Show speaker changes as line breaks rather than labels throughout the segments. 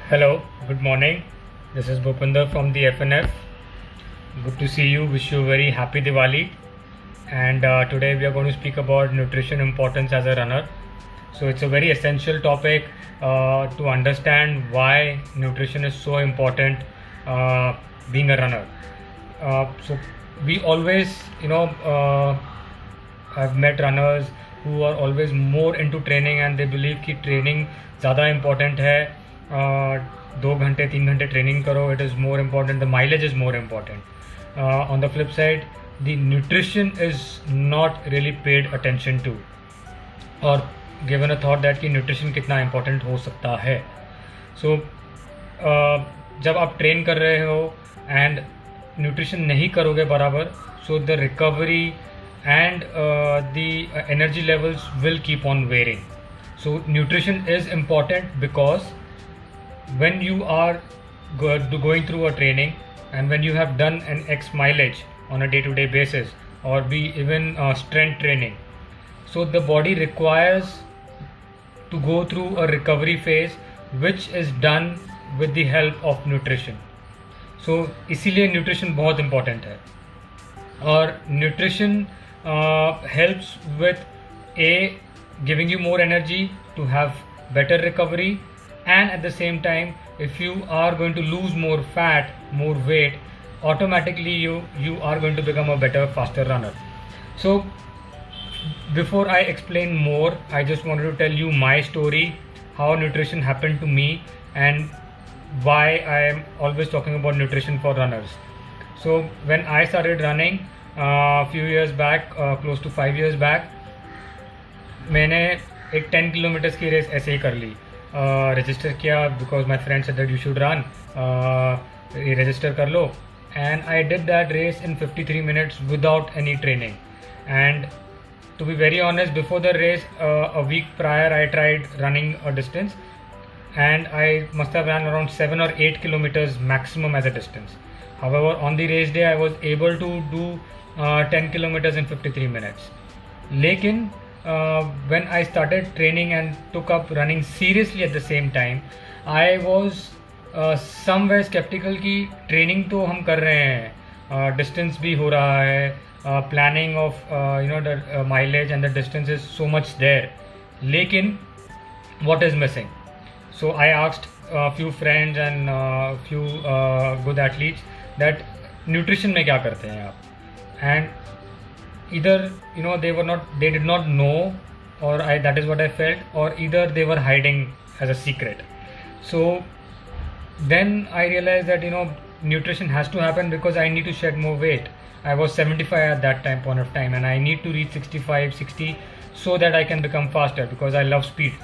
Hello, good morning. This is Bhupinder from the FNF. Good to see you. Wish you a very happy Diwali. And today we are going to speak about nutrition importance as a runner. So it's a very essential topic to understand why nutrition is so important being a runner. So we always, I've met runners who are always more into training and they believe कि training ज़्यादा important है. 2 घंटे 3 घंटे training करो, it is more important, the mileage is more important. On the flip side, the nutrition is not really paid attention to or given a thought that कि nutrition कितना important हो सकता है. So जब आप ट्रेन कर रहे हो एंड न्यूट्रिशन नहीं करोगे बराबर, so the recovery and the energy levels will keep on varying. So nutrition is important because when you are going through a training and when you have done an X mileage on a day-to-day basis or be even strength training, so the body requires to go through a recovery phase which is done with the help of nutrition. So इसीलिए nutrition बहुत important है. और nutrition helps with giving you more energy to have better recovery, and at the same time if you are going to lose more fat, more weight, automatically you are going to become a better, faster runner. So before I explain more, I just wanted to tell you my story, how nutrition happened to me and why I am always talking about nutrition for runners. So when I started running a few years back, close to 5 years back, मैंने एक 10 kilometres की race ऐसे ही कर ली. Register किया because my friend said that you should run, register कर लो, and I did that race in 53 minutes without any training. And to be very honest, before the race, a week prior, I tried running a distance and I must have ran around 7 or 8 kilometers maximum as a distance. However, on the race day, I was able to do 10 kilometers in 53 minutes. Lekin, when I started training and took up running seriously at the same time, I was somewhere skeptical कि training तो हम कर रहे हैं, distance भी हो रहा है, planning of the mileage and the distance is so much there, lekin what is missing? So I asked a few friends and few good athletes that nutrition में क्या करते हैं आप, and either they did not know, or that is what I felt, or either they were hiding as a secret. So then I realized that nutrition has to happen because I need to shed more weight. I was 75 at that point of time and I need to reach 65, 60 so that I can become faster because I love speed.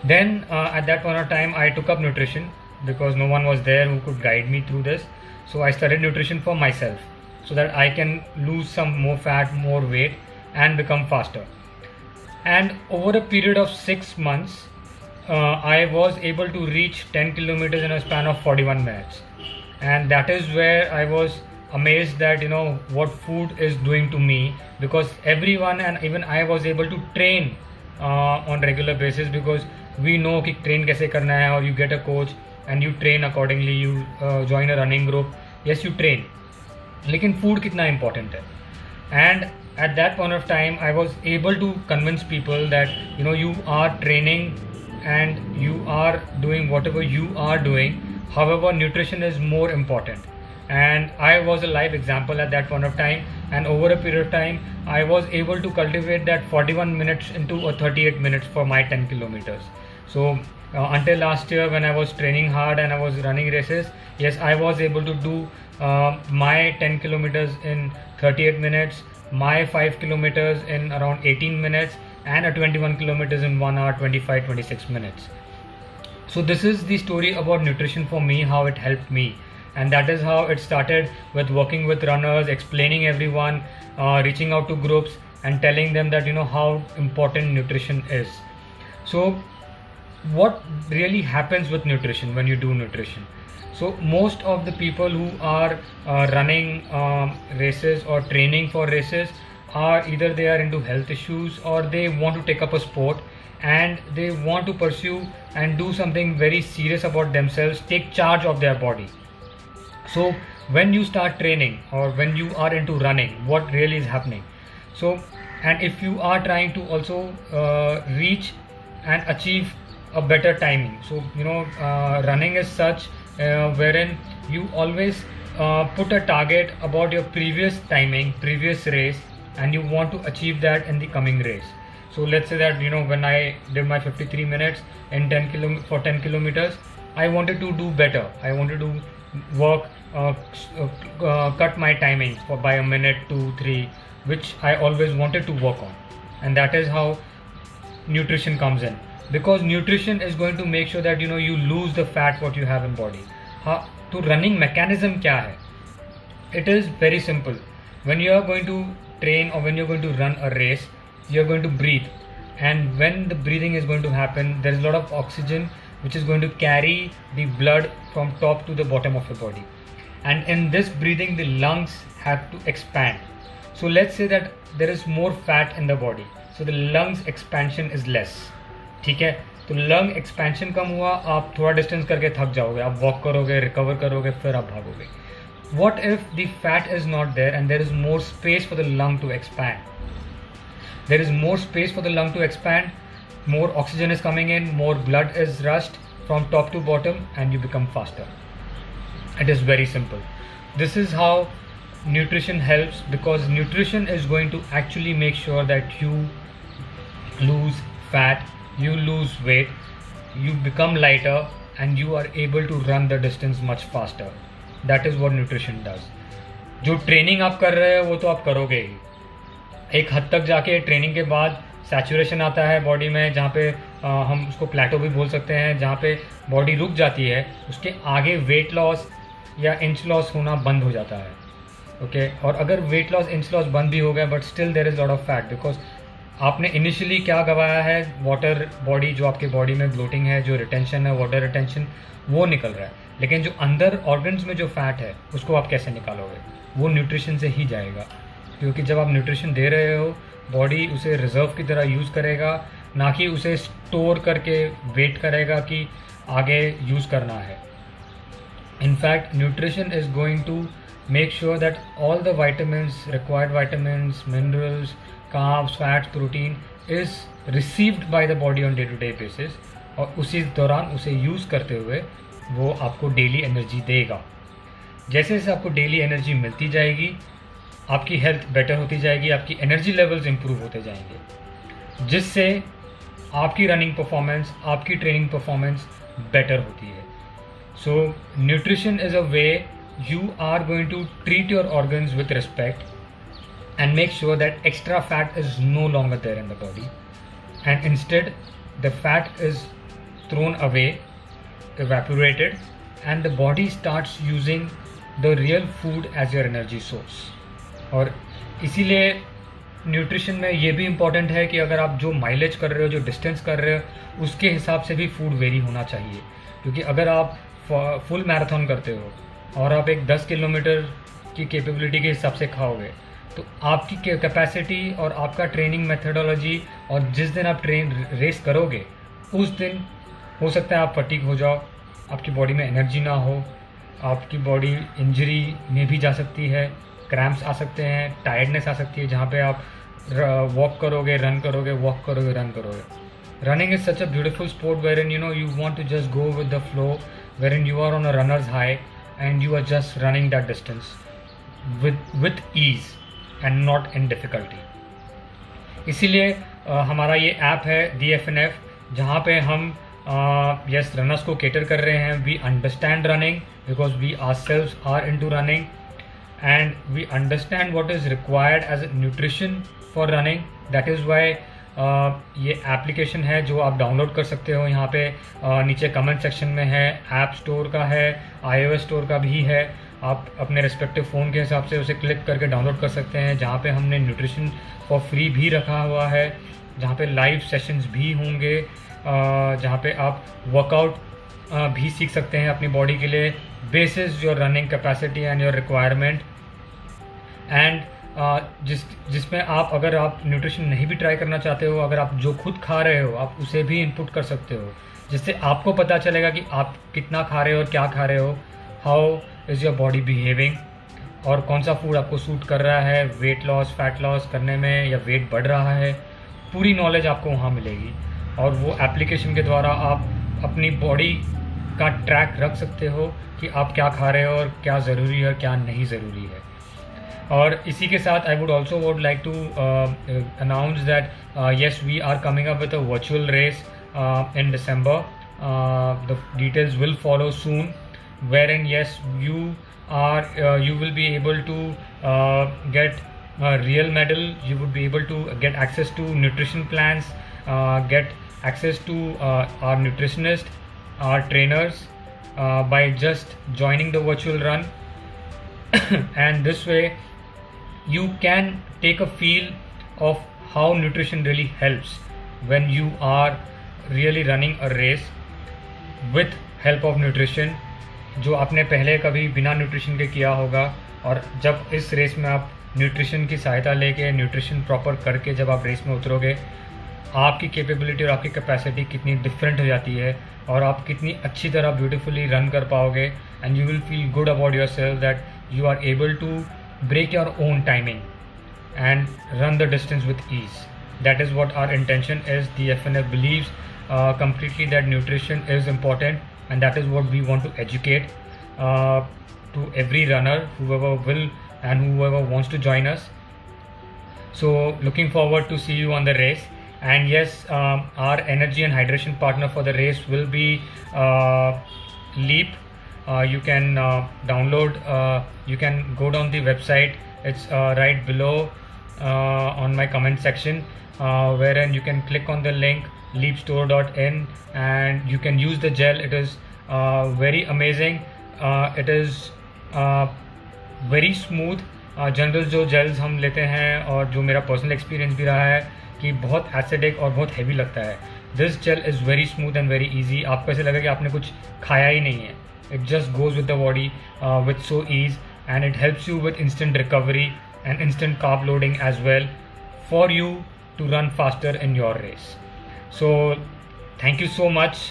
Then at that point of time I took up nutrition because no one was there who could guide me through this. So I studied nutrition for myself so that I can lose some more fat, more weight and become faster. And over a period of 6 months, I was able to reach 10 kilometers in a span of 41 minutes. And that is where I was amazed that what food is doing to me, because everyone and even I was able to train on regular basis because we know कि train कैसे करना है, or you get a coach and you train accordingly, you join a running group, yes you train, लेकिन food कितना important है. And at that point of time I was able to convince people that you are training and you are doing whatever you are doing, however nutrition is more important. And I was a live example at that point of time, and over a period of time I was able to cultivate that 41 minutes into a 38 minutes for my 10 kilometers. So until last year when I was training hard and I was running races, yes, I was able to do my 10 kilometers in 38 minutes, my 5 kilometers in around 18 minutes, and a 21 kilometers in 1 hour 26 minutes. So this is the story about nutrition for me, how it helped me. And that is how it started, with working with runners, explaining everyone, reaching out to groups and telling them that how important nutrition is. So what really happens with nutrition when you do nutrition? So most of the people who are running races or training for races are either they are into health issues or they want to take up a sport and they want to pursue and do something very serious about themselves, take charge of their body. So when you start training or when you are into running, what really is happening? So, and if you are trying to also reach and achieve a better timing, so running is such wherein you always put a target about your previous timing, previous race, and you want to achieve that in the coming race. So let's say that when I did my 53 minutes in 10 kilometers, I wanted to do better. I wanted to work, cut my timing by a minute, 2, 3, which I always wanted to work on. And that is how nutrition comes in, because nutrition is going to make sure that you lose the fat what you have in body. तो running mechanism क्या है? It is very simple. When you are going to train or when you are going to run a race, you are going to breathe, and when the breathing is going to happen, there is a lot of oxygen which is going to carry the blood from top to the bottom of your body, and in this breathing the lungs have to expand. So let's say that there is more fat in the body, so the lungs expansion is less. ठीक है, तो lung expansion कम हुआ, आप थोड़ा distance करके थक जाओगे, आप वॉक करोगे, रिकवर करोगे, फिर आप भागोगे. What if the fat is not there and there is more space for the lung to expand? There is more space for the lung to expand, more oxygen is coming in, more blood is rushed from top to bottom, and you become faster. It is very simple. This is how nutrition helps, because nutrition is going to actually make sure that you lose fat, you lose weight, you become lighter, and you are able to run the distance much faster. That is what nutrition does. जो training आप कर रहे हो वो तो आप करोगे ही. एक हद तक जाके ट्रेनिंग के बाद सैचुरेशन आता है बॉडी में, जहाँ पे हम उसको प्लेटो भी बोल सकते हैं, जहाँ पे बॉडी रुक जाती है. उसके आगे वेट लॉस या इंच लॉस होना बंद हो जाता है. ओके, और अगर वेट लॉस इंच लॉस बंद भी हो गया, but still there is lot of fat, because आपने इनिशियली क्या गवाया है, वाटर बॉडी, जो आपके बॉडी में ब्लोटिंग है, जो रिटेंशन है, वाटर रिटेंशन, वो निकल रहा है. लेकिन जो अंदर ऑर्गन्स में जो फैट है उसको आप कैसे निकालोगे? वो न्यूट्रिशन से ही जाएगा, क्योंकि जब आप न्यूट्रिशन दे रहे हो, बॉडी उसे रिजर्व की तरह यूज़ करेगा, ना कि उसे स्टोर करके वेट करेगा कि आगे यूज़ करना है. In fact nutrition is going to make sure that all the vitamins, required vitamins, minerals, carbs, fats, protein is received by the body on day-to-day basis, और उसी दौरान उसे यूज़ करते हुए वो आपको डेली एनर्जी देगा. जैसे जैसे आपको डेली एनर्जी मिलती जाएगी, आपकी हेल्थ बेटर होती जाएगी, आपकी एनर्जी लेवल्स इंप्रूव होते जाएंगे, जिससे आपकी रनिंग परफॉर्मेंस, आपकी ट्रेनिंग परफॉर्मेंस बेटर होती है. So nutrition is a way you are going to treat your organs with respect and make sure that extra fat is no longer there in the body, and instead the fat is thrown away, evaporated, and the body starts using the real food as your energy source. और इसीलिए nutrition में ये भी important है कि अगर आप जो माइलेज कर रहे हो, जो डिस्टेंस कर रहे हो, उसके हिसाब से भी फूड वेरी होना चाहिए. क्योंकि अगर आप फुल मैराथन करते हो और आप एक 10 किलोमीटर की कैपेबिलिटी के हिसाब से खाओगे, तो आपकी कैपेसिटी और आपका ट्रेनिंग मेथडोलॉजी, और जिस दिन आप रेस करोगे उस दिन हो सकता है आप फटीग हो जाओ, आपकी बॉडी में एनर्जी ना हो, आपकी बॉडी इंजरी में भी जा सकती है, क्रैम्प्स आ सकते हैं, टायर्डनेस आ सकती है. जहाँ पे आप वॉक करोगे, रन करोगे, वॉक करोगे, रन करोगे. Running is such a beautiful sport wherein you want to just go with the flow, wherein you are on a runner's high and you are just running that distance with ease and not in difficulty. इसीलिए हमारा ये app है DFNF, जहाँ पे हम yes runners को cater कर रहे हैं. We understand running because we ourselves are into running, and we understand what is required as a nutrition for running. That is why ये एप्लीकेशन है जो आप डाउनलोड कर सकते हो. यहाँ पे नीचे कमेंट सेक्शन में है, ऐप स्टोर का है, iOS स्टोर का भी है. आप अपने रिस्पेक्टिव फ़ोन के हिसाब से उसे क्लिक करके डाउनलोड कर सकते हैं. जहाँ पे हमने न्यूट्रिशन फॉर फ्री भी रखा हुआ है, जहाँ पे लाइव सेशंस भी होंगे, जहाँ पे आप वर्कआउट भी सीख सकते हैं अपनी बॉडी के लिए, basis your running capacity and your requirement. And जिसमें आप, अगर आप न्यूट्रिशन नहीं भी ट्राई करना चाहते हो, अगर आप जो खुद खा रहे हो आप उसे भी इनपुट कर सकते हो, जिससे आपको पता चलेगा कि आप कितना खा रहे हो और क्या खा रहे हो, how is your body behaving, और कौन सा फूड आपको सूट कर रहा है वेट लॉस, फैट लॉस करने में, या वेट बढ़ रहा है। पूरी नॉलेज आपको वहाँ मिलेगी, और वो एप्लीकेशन के द्वारा आप अपनी बॉडी का ट्रैक रख सकते हो कि आप क्या खा रहे हो और क्या ज़रूरी है और क्या नहीं ज़रूरी है। और इसी के साथ I would like to announce that yes, we are coming up with a virtual race in December. The details will follow soon, wherein yes, you will be able to get a real medal. You would be able to get access to nutrition plans, get access to our nutritionist, our trainers, by just joining the virtual run. And this way you can take a feel of how nutrition really helps when you are really running a race with help of nutrition, जो आपने पहले कभी बिना nutrition के किया होगा। और जब इस रेस में आप न्यूट्रिशन की सहायता लेके, न्यूट्रिशन प्रॉपर करके जब आप रेस में उतरोगे, आपकी कैपेबिलिटी और आपकी कैपेसिटी कितनी डिफरेंट हो जाती है, और आप कितनी अच्छी तरह ब्यूटीफुली रन कर पाओगे, and you will feel good about your self that you are able to break your own timing and run the distance with ease. That is what our intention is. The FNF believes completely that nutrition is important, and that is what we want to educate to every runner, whoever will and whoever wants to join us. So looking forward to see you on the race. And yes, our energy and hydration partner for the race will be Leap. You can download, you can go down the website. It's right below on my comment section, wherein you can click on the link leapstore.in, and you can use the gel. It is very amazing. It is very smooth. General जो gels हम लेते हैं, और जो मेरा personal experience भी रहा है कि बहुत एसिडिक और बहुत हैवी लगता है, this jail is very smooth and very easy. आपको ऐसे लगेगा कि आपने कुछ खाया ही नहीं है। It just goes with the body with so ease, and it helps you with instant recovery and instant carb loading as well, for you to run faster in your race. So thank you so much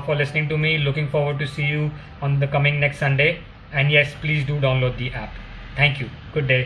for listening to me. Looking forward to see you on the coming next Sunday, and yes, please do download the app. Thank you. Good day.